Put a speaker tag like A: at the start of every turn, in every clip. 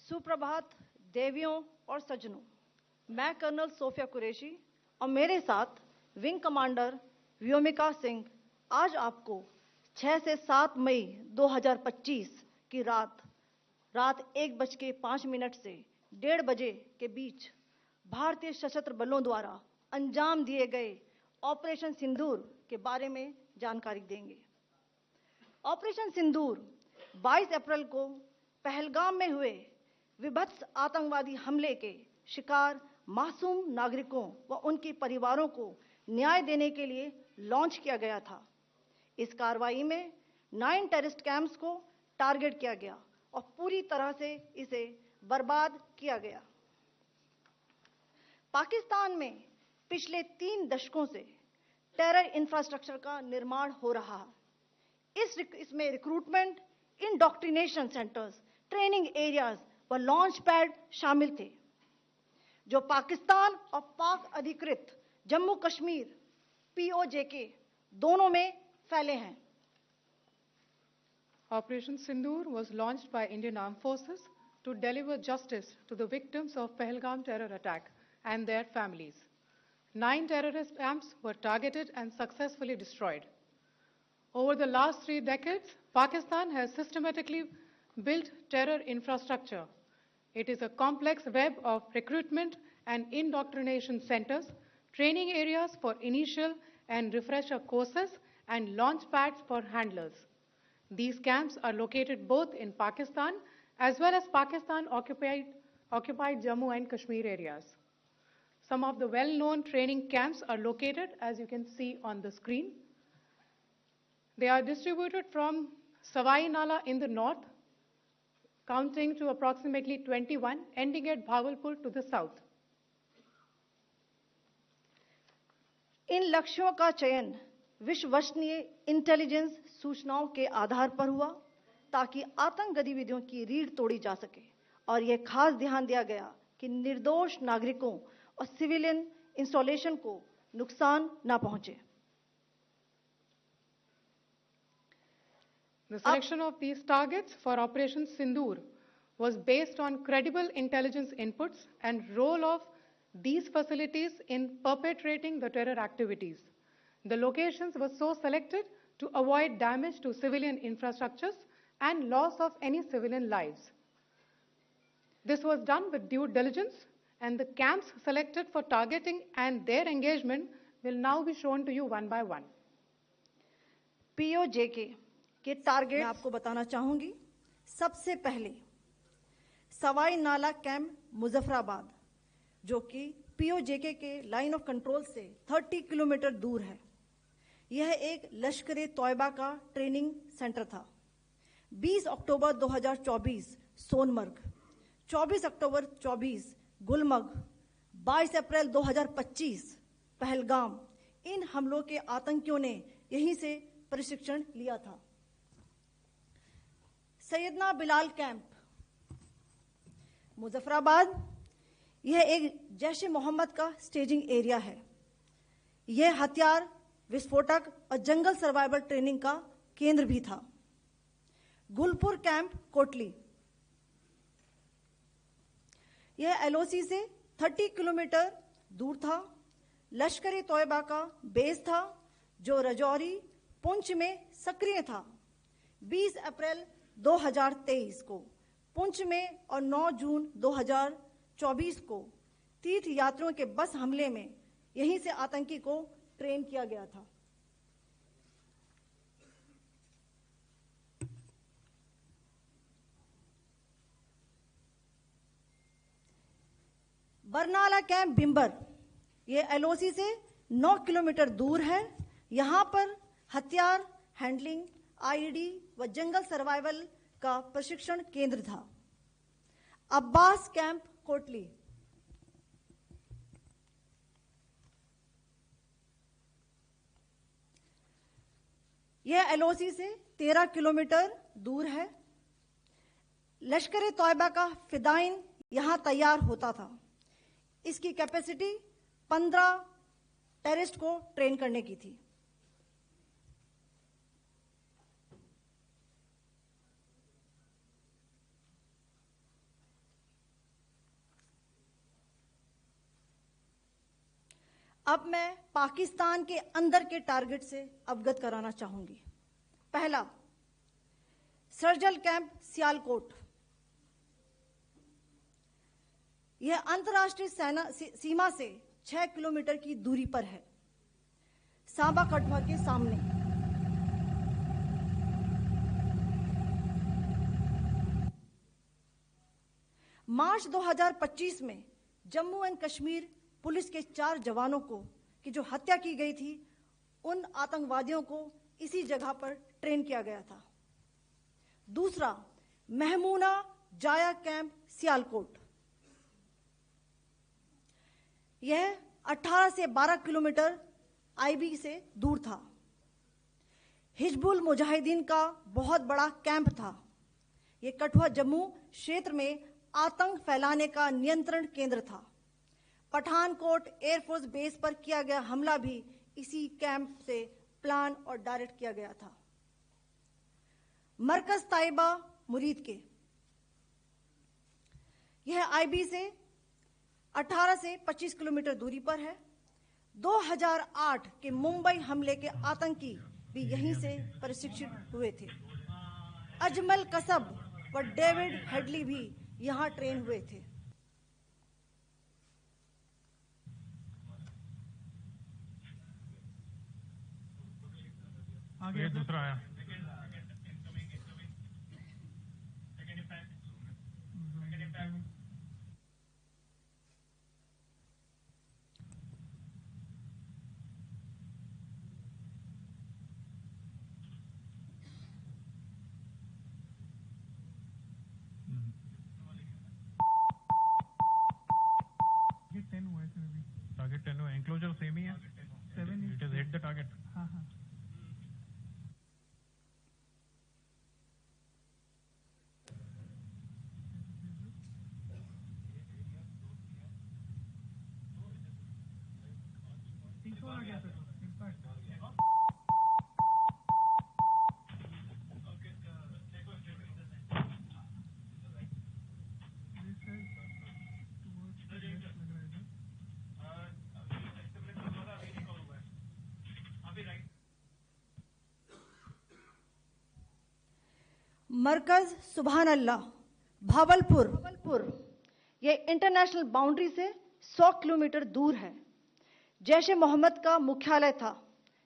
A: सुप्रभात देवियों और सज्जनों, मैं कर्नल सोफिया कुरैशी और मेरे साथ विंग कमांडर व्योमिका सिंह आज आपको 6 से 7 मई 2025 की रात 1:05 से 1:30 बजे के बीच भारतीय सशस्त्र बलों द्वारा अंजाम दिए गए ऑपरेशन सिंदूर के बारे में जानकारी देंगे। ऑपरेशन सिंदूर 22 अप्रैल को पहलगाम में हुए विभत्स आतंकवादी हमले के शिकार मासूम नागरिकों व उनके परिवारों को न्याय देने के लिए लॉन्च किया गया था। इस कार्रवाई में 9 टेररिस्ट कैंप्स को टारगेट किया गया और पूरी तरह से इसे बर्बाद किया गया। पाकिस्तान में पिछले 3 दशकों से टेरर इंफ्रास्ट्रक्चर का निर्माण हो रहा है। इसमें recruitment, indoctrination centres, training areas व लॉन्च पैड शामिल थे, जो पाकिस्तान और पाक अधिकृत जम्मू कश्मीर POJK दोनों में फैले हैं।
B: Operation Sindoor was launched by Indian Armed Forces to deliver justice to the victims of Pahalgam terror attack and their families. 9 terrorist camps were targeted and successfully destroyed. Over the last 3 decades, Pakistan has systematically built terror infrastructure. It is a complex web of recruitment and indoctrination centers, training areas for initial and refresher courses, and launch pads for handlers. These camps are located both in Pakistan as well as Pakistan-occupied Jammu and Kashmir areas. Some of the well-known training camps are located, as you can see on the screen. They are distributed from Savai Nala in the north, counting to approximately 21, ending at Bhagalpur to the south.
A: इन लक्ष्यों का चयन विश्वसनीय intelligence सूचनाओं के आधार पर हुआ ताकि आतंक गतिविधियों की रीढ़ तोड़ी जा सके, और यह खास ध्यान दिया गया कि निर्दोष नागरिकों और सिविलियन इंस्टॉलेशन को नुकसान न पहुंचे।
B: The selection of these targets for Operation Sindoor was based on credible intelligence inputs and role of these facilities in perpetrating the terror activities. The locations were so selected to avoid damage to civilian infrastructures and loss of any civilian lives. This was done with due diligence, and the camps selected for targeting and their engagement will now be shown to you one by one.
A: POJK के target मैं आपको बताना चाहूंगी। सबसे पहले सवाई नाला camp Muzaffarabad, जो कि POJK के लाइन ऑफ कंट्रोल से 30 किलोमीटर दूर है। यह एक लश्कर तौयबा का ट्रेनिंग सेंटर था। 20 अक्टूबर 2024 सोनमर्ग, 24 अक्टूबर 24 गुलमर्ग, 22 अप्रैल 2025 पहलगाम, इन हमलों के आतंकियों ने यहीं से प्रशिक्षण लिया था। सैयदना बिलाल कैंप मुजफ्फराबाद, यह एक जैश ए मोहम्मद का स्टेजिंग एरिया है। यह हथियार, विस्फोटक और जंगल सर्वाइवल ट्रेनिंग का केंद्र भी था। गुलपुर कैंप कोटली, यह LOC से 30 किलोमीटर दूर था। लश्कर ए तौयबा का बेस था, जो रजौरी, पुंछ में सक्रिय था। 20 अप्रैल 2023 को पुंछ में और 9 जून 2024 को तीर्थ यात्रियों के बस हमले में यहीं से आतंकी को ट्रेन किया गया था। बरनाला कैंप बिंबर, यह LOC से 9 किलोमीटर दूर है। यहां पर हथियार, हैंडलिंग, IED व जंगल सर्वाइवल का प्रशिक्षण केंद्र था। अब्बास कैंप कोटली, यह LOC से 13 किलोमीटर दूर है। लश्कर ए तौयबा का फिदाइन यहां तैयार होता था। इसकी कैपेसिटी 15 टेररिस्ट को ट्रेन करने की थी। अब मैं पाकिस्तान के अंदर के टारगेट से अवगत कराना चाहूंगी। पहला, सर्जिकल कैंप सियालकोट। यह अंतर्राष्ट्रीय सीमा से 6 किलोमीटर की दूरी पर है, सांबा कठुआ के सामने। मार्च 2025 में जम्मू एंड कश्मीर पुलिस के 4 जवानों की जो हत्या की गई थी, उन आतंकवादियों को इसी जगह पर ट्रेन किया गया था। दूसरा, महमूना जाया कैंप सियालकोट। यह 18 से 12 किलोमीटर आईबी से दूर था। हिजबुल मुजाहिदीन का बहुत बड़ा कैंप था। यह कठुआ जम्मू क्षेत्र में आतंक फैलाने का नियंत्रण केंद्र था। पठानकोट एयरफोर्स बेस पर किया गया हमला भी इसी कैंप से प्लान और डायरेक्ट किया गया था। मरकज ताइबा मुरीद के, यह आईबी से 18 से 25 किलोमीटर दूरी पर है। 2008 के मुंबई हमले के आतंकी भी यहीं से प्रशिक्षित हुए थे। अजमल कसब व डेविड हेडली भी यहां ट्रेन हुए थे।
C: आगे दूसरा आया। टारगेट 10 हुआ, एंक्लोजर सेम ही है। 7 it is hit the target. हाँ हाँ।
A: मरकज सुभान अल्लाह भावलपुर, यह इंटरनेशनल बाउंड्री से 100 किलोमीटर दूर है। जैश ए मोहम्मद का मुख्यालय था।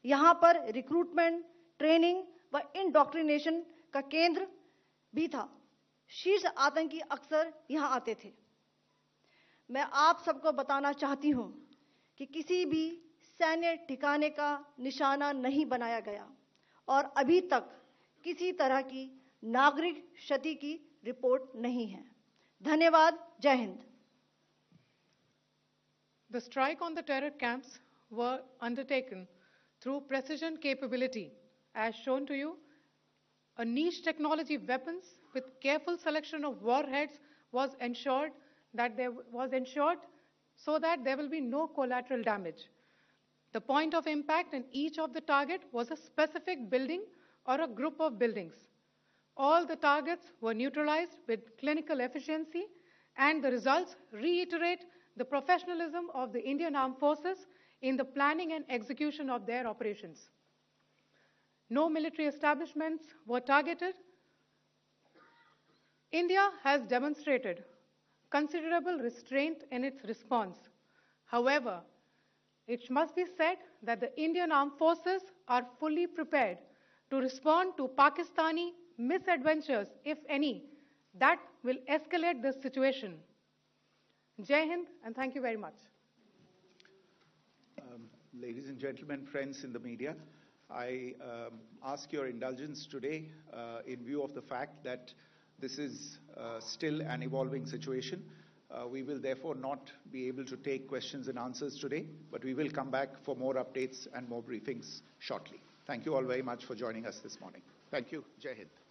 A: यहां पर रिक्रूटमेंट, ट्रेनिंग व इंडोक्ट्रिनेशन का केंद्र भी था। शीर्ष आतंकी अक्सर यहां आते थे। मैं आप सबको बताना चाहती हूं कि किसी भी सैन्य ठिकाने का निशाना नहीं बनाया गया और अभी तक किसी तरह की नागरिक क्षति की रिपोर्ट नहीं है। धन्यवाद। जय Hind.
B: The strike on the terror camps were undertaken through precision capability, as shown to you. A niche technology weapons with careful selection of warheads was ensured so that there will be no collateral damage. The point of impact in each of the target was a specific building or a group of buildings. All the targets were neutralized with clinical efficiency, and the results reiterate the professionalism of the Indian Armed Forces in the planning and execution of their operations. No military establishments were targeted. India has demonstrated considerable restraint in its response. However, it must be said that the Indian Armed Forces are fully prepared to respond to Pakistani misadventures, if any, that will escalate this situation. Jai Hind, and thank you very much.
D: Ladies and gentlemen, friends in the media, I ask your indulgence today in view of the fact that this is still an evolving situation. We will therefore not be able to take questions and answers today, but we will come back for more updates and more briefings shortly. Thank you all very much for joining us this morning. Thank you. Jai Hind.